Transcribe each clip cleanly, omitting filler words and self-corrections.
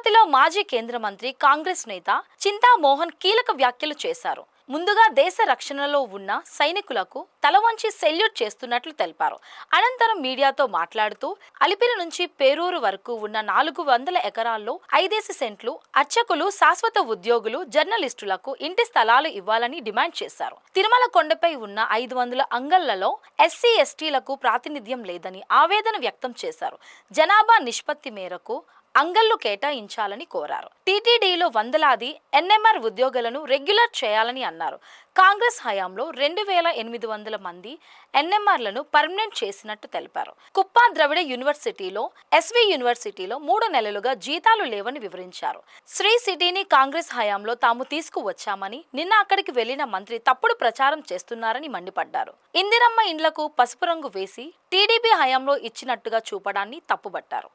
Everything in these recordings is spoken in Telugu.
తిరుపతిలో మాజీ కేంద్ర మంత్రి కాంగ్రెస్ నేత చింతామోహన్ కీలక వ్యాఖ్యలు చేశారు. ముందుగా దేశ రక్షణలో ఉన్న సైనికులకు తల వంచి సెల్యూట్ చేస్తున్నట్లు తెలిపారు. అనంతరం మీడియాతో మాట్లాడుతూ అలిపిరి నుంచి పేరూరు వరకు ఉన్న 400 ఎకరాల్లో 5 సెంట్లు అర్చకులు, శాశ్వత ఉద్యోగులు, జర్నలిస్టులకు ఇంటి స్థలాలు ఇవ్వాలని డిమాండ్ చేశారు. తిరుమల కొండపై ఉన్న 500 అంగళ్లలో ఎస్సీ ఎస్టీలకు ప్రాతినిధ్యం లేదని ఆవేదన వ్యక్తం చేశారు. జనాభా నిష్పత్తి మేరకు అంగళ్లు కేటాయించాలని కోరారు. టీటీడీలో వందలాది ఎన్ఎంఆర్ ఉద్యోగులను రెగ్యులర్ చేయాలని అన్నారు. కాంగ్రెస్ హయాంలో 2800 మంది ఎన్ఎంఆర్లను పర్మనెంట్ చేసినట్టు తెలిపారు. కుప్ప ద్రవిడ యూనివర్సిటీలో, ఎస్వి యూనివర్సిటీలో 3 నెలలుగా జీతాలు లేవని వివరించారు. శ్రీ సిటీని కాంగ్రెస్ హయాంలో తాము తీసుకువచ్చామని, నిన్న అక్కడికి వెళ్లిన మంత్రి తప్పుడు ప్రచారం చేస్తున్నారని మండిపడ్డారు. ఇందిరమ్మ ఇండ్లకు పసుపు రంగు వేసి టీడీపీ హయాంలో ఇచ్చినట్టుగా చూపడాన్ని తప్పుబట్టారు.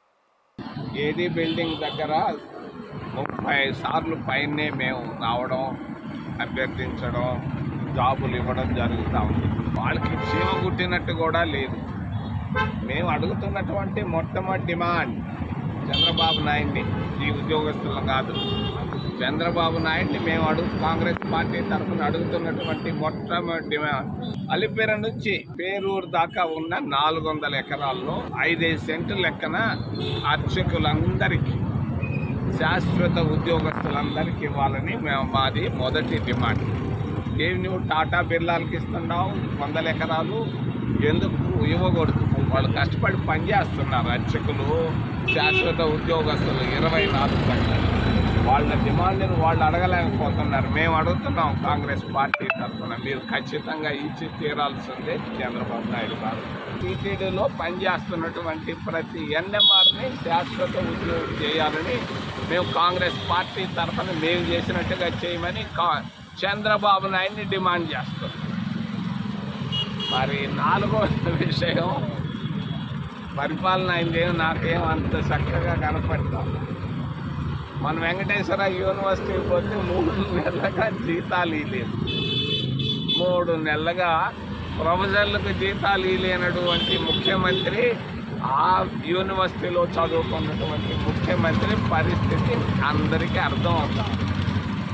ఏడీ బిల్డింగ్ దగ్గర 30 సార్లు పైనే మేము రావడం, అభ్యర్థించడం, జాబులు ఇవ్వడం జరుగుతూ ఉంది. వాళ్ళకి చీమ కుట్టినట్టు కూడా లేదు. మేము అడుగుతున్నటువంటి మొట్టమొదటి డిమాండ్ చంద్రబాబు నాయుడిని, ఈ ఉద్యోగస్తులు కాదు, చంద్రబాబు నాయుడిని మేము కాంగ్రెస్ పార్టీ తరఫున అడుగుతున్నటువంటి మొట్టమొదటి డిమాండ్ అలిపిరి నుంచి పేరూరు దాకా ఉన్న 400 ఎకరాల్లో 5 సెంట్లు లెక్కన అర్చకులందరికీ, శాశ్వత ఉద్యోగస్తులందరికీ ఇవ్వాలని మాది మొదటి డిమాండ్. ఏమి నువ్వు టాటా బిర్లాలకి ఇస్తున్నావు 100 ఎకరాలు, ఎందుకు ఇవ్వకూడదు? వాళ్ళు కష్టపడి పనిచేస్తున్నారు. అర్చకులు, శాశ్వత ఉద్యోగస్తులు 24 గంటలు. వాళ్ళ డిమాండ్ని వాళ్ళు అడగలేకపోతున్నారు. మేము అడుగుతున్నాం కాంగ్రెస్ పార్టీ తరఫున, మీరు ఖచ్చితంగా ఇచ్చి తీరాల్సిందే చంద్రబాబు నాయుడు గారు. టీటీడీలో పనిచేస్తున్నటువంటి ప్రతి ఎన్ఎంఆర్ని శాశ్వత ఉద్యోగం చేయాలని మేము కాంగ్రెస్ పార్టీ తరఫున మేము చేసినట్టుగా చేయమని చంద్రబాబు నాయుడిని డిమాండ్ చేస్తున్నాం. మరి 4వ విషయం, పరిపాలన అయిందేమో నాకేం అంత చక్కగా కనపడతాం. మన వెంకటేశ్వర యూనివర్సిటీకి పోతే 3 నెలలుగా జీతాలు ఇవ్వలేదు. 3 నెలలుగా ప్రొఫెసర్లకు జీతాలు ఇవ్వలేనటువంటి ముఖ్యమంత్రి, ఆ యూనివర్సిటీలో చదువుకున్నటువంటి ముఖ్యమంత్రి పరిస్థితి అందరికీ అర్థం అవుతుంది.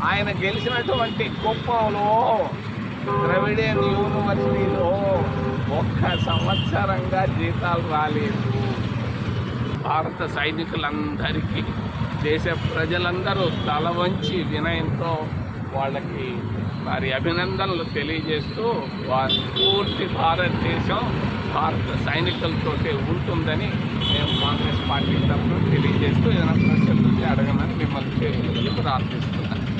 ఆయన గెలిచినటువంటి కుప్పంలో ద్రవిడియన్ యూనివర్సిటీలో 1 సంవత్సరంగా జీతాలు రాలేదు. భారత సైనికులందరికీ దేశ ప్రజలందరూ తల వంచి వినయంతో వాళ్ళకి మరి అభినందనలు తెలియజేస్తూ పూర్తి భారతదేశం భారత సైనికులతో ఉంటుందని మేము కాంగ్రెస్ పార్టీ తరఫున తెలియజేస్తూ ఏదైనా ప్రశ్నలు అడగమని మిమ్మల్ని ప్రార్థిస్తున్నాం.